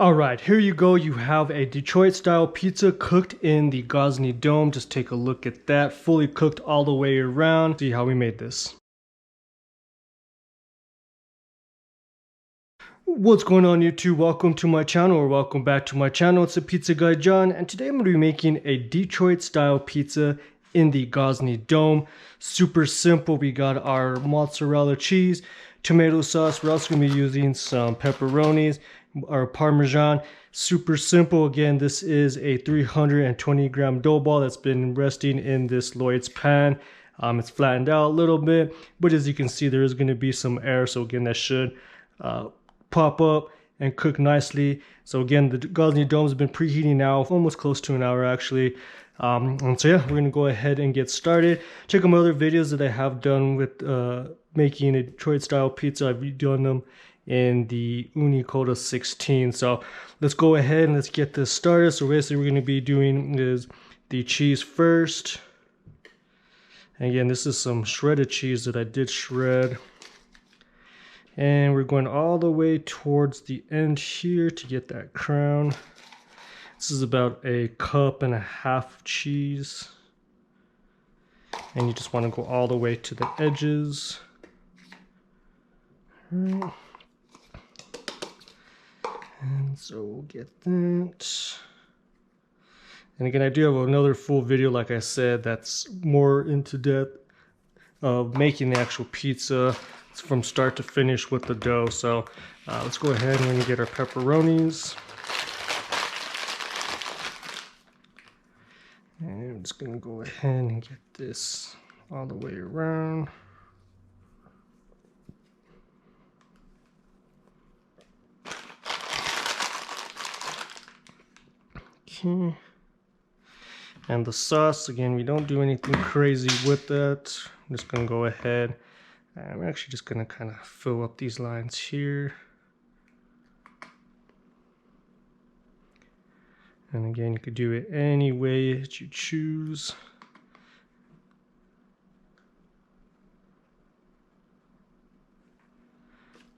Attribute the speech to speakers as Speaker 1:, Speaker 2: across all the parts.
Speaker 1: All right, here you go. You have a Detroit style pizza cooked in the Gozney Dome. Just take a look at that, fully cooked all the way around. See how we made this. What's going on YouTube? Welcome to my channel, or welcome back to my channel. It's the Pizza Guy John, and today I'm going to be making a Detroit style pizza in the Gozney Dome. Super simple. We got our mozzarella cheese, tomato sauce. We're also going to be using some pepperonis, our Parmesan. Super simple. Again, this is a 320 gram dough ball that's been resting in this Lloyd's pan. It's flattened out a little bit, but as you can see, there is going to be some air. So again, that should pop up and cook nicely. So again, the Gozney Dome has been preheating now almost close to an hour actually. And so yeah, we're gonna go ahead and get started. Check out my other videos that I have done with making a Detroit style pizza. I've done them in the Unicoda 16. So let's go ahead and let's get this started. So basically we're gonna be doing is the cheese first. And again, this is some shredded cheese that I did shred. And we're going all the way towards the end here to get that crown. This is about a cup and a half of cheese. And you just want to go all the way to the edges. All right. And so we'll get that. And again, I do have another full video, like I said, that's more into depth of making the actual pizza from start to finish with the dough. So let's go ahead and we're gonna get our pepperonis. And I'm just gonna go ahead and get this all the way around. Okay. And the sauce, again, we don't do anything crazy with that. I'm just gonna go ahead. I'm actually just gonna kind of fill up these lines here. And again, you could do it any way that you choose.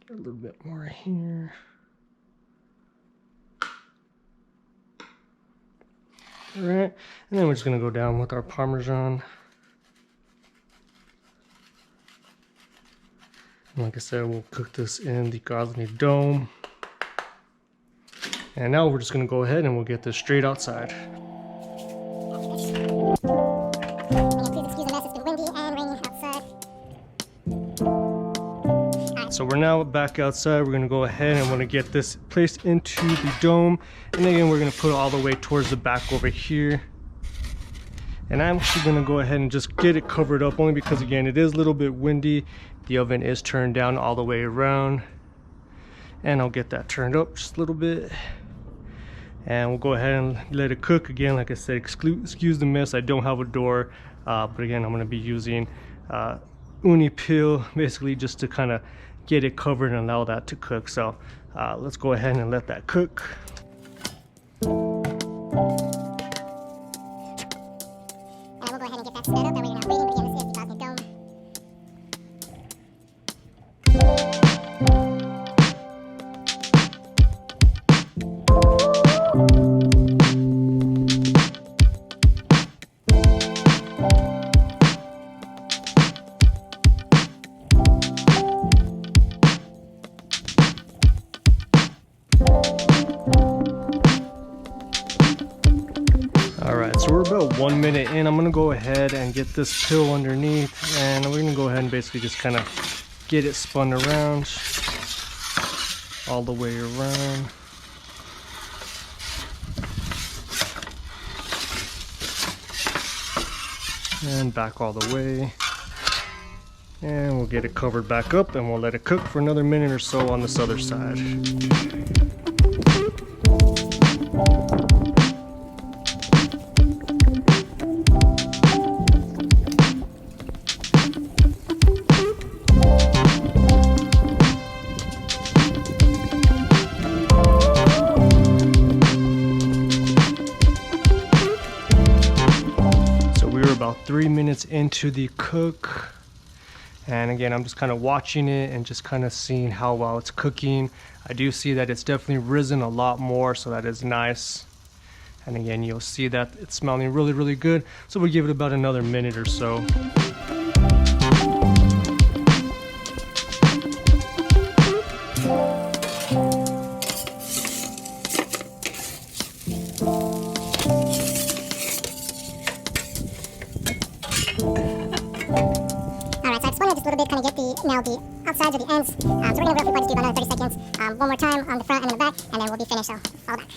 Speaker 1: Get a little bit more here. All right, and then we're just gonna go down with our Parmesan. Like I said, we'll cook this in the Gozney Dome. And now we're just gonna go ahead and we'll get this straight outside. So we're now back outside. We're gonna go ahead and want to get this placed into the dome. And again, we're gonna put it all the way towards the back over here. And I'm actually gonna go ahead and just get it covered up, only because again, it is a little bit windy. The oven is turned down all the way around. And I'll get that turned up just a little bit. And we'll go ahead and let it cook. Again, like I said, excuse the mess. I don't have a door, but again, I'm gonna be using uni peel, basically just to kind of get it covered and allow that to cook. So let's go ahead and let that cook.
Speaker 2: Sped up, that way you're not waiting, but again, this is the Gozney Dome.
Speaker 1: Alright, so we're about 1 minute in. I'm going to go ahead and get this pill underneath, and we're going to go ahead and basically just kind of get it spun around, all the way around. And back all the way. And we'll get it covered back up, and we'll let it cook for another minute or so on this other side. about 3 minutes into the cook, And again, I'm just kind of watching it and just kind of seeing how well it's cooking. I do see that it's definitely risen a lot more, so that is nice. And again, you'll see that it's smelling really, really good. So we'll give it about another minute or so.
Speaker 2: Just a little bit, kind of get the outsides or the ends. So we're gonna roughly just do about another 30 seconds. One more time on the front and then the back, and then we'll be finished. So follow back.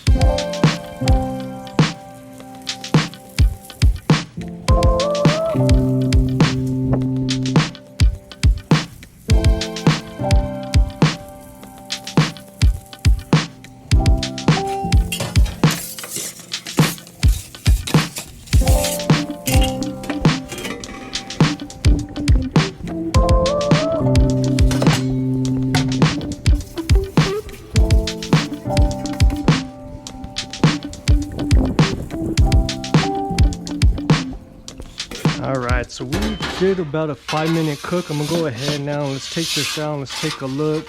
Speaker 1: Alright, so we did about a 5-minute cook. I'm gonna go ahead now. Let's take this out. Let's take a look.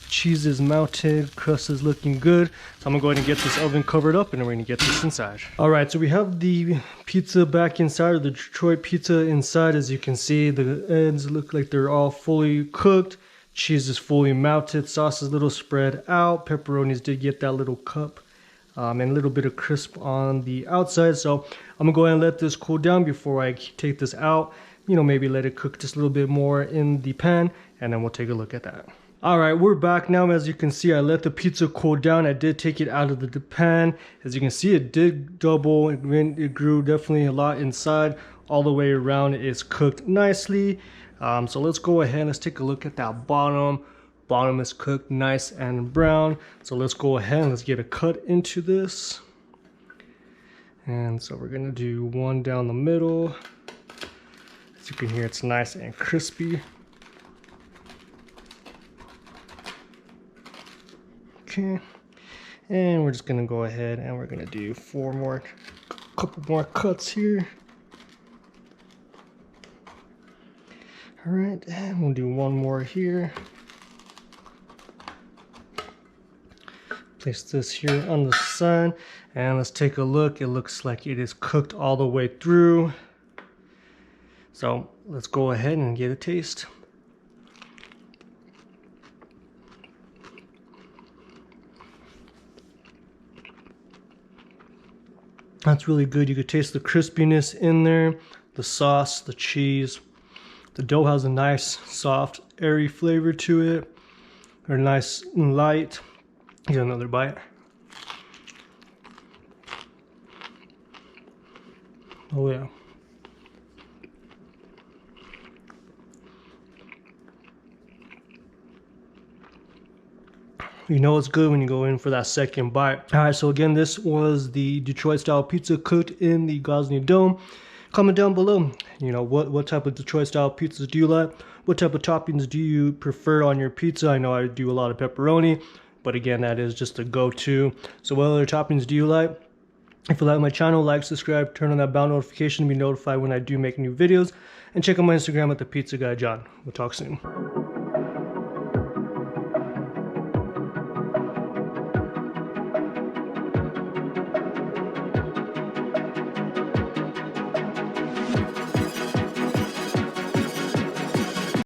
Speaker 1: Cheese is melted, crust is looking good. So I'm gonna go ahead and get this oven covered up and then we're gonna get this inside. Alright, so we have the pizza back inside, or the Detroit pizza inside. As you can see, the ends look like they're all fully cooked. Cheese is fully melted, sauce is a little spread out. Pepperonis did get that little cup. And a little bit of crisp on the outside. So I'm gonna go ahead and let this cool down before I take this out. You know, maybe let it cook just a little bit more in the pan, and then we'll take a look at that. All right, we're back now. As you can see, I let the pizza cool down. I did take it out of the pan. As you can see, it did double. It grew definitely a lot inside. All the way around, it's cooked nicely. So let's go ahead. Let's take a look at that bottom. Bottom is cooked nice and brown. So let's go ahead and let's get a cut into this. And so we're gonna do one down the middle. As you can hear, it's nice and crispy. Okay, and we're just gonna go ahead and we're gonna do couple more cuts here. All right, and we'll do one more here. Place this here on the side, and let's take a look. It looks like it is cooked all the way through. So let's go ahead and get a taste. That's really good. You could taste the crispiness in there, the sauce, the cheese. The dough has a nice, soft, airy flavor to it, or nice and light. Get another bite. Oh yeah. You know it's good when you go in for that second bite. All right, so again, this was the Detroit style pizza cooked in the Gozney Dome. Comment down below, you know, what type of Detroit style pizzas do you like? What type of toppings do you prefer on your pizza? I know I do a lot of pepperoni, but again, that is just a go-to. So what other toppings do you like? If you like my channel, like, subscribe, turn on that bell notification to be notified when I do make new videos. And check out my Instagram at the Pizza Guy John. We'll talk soon.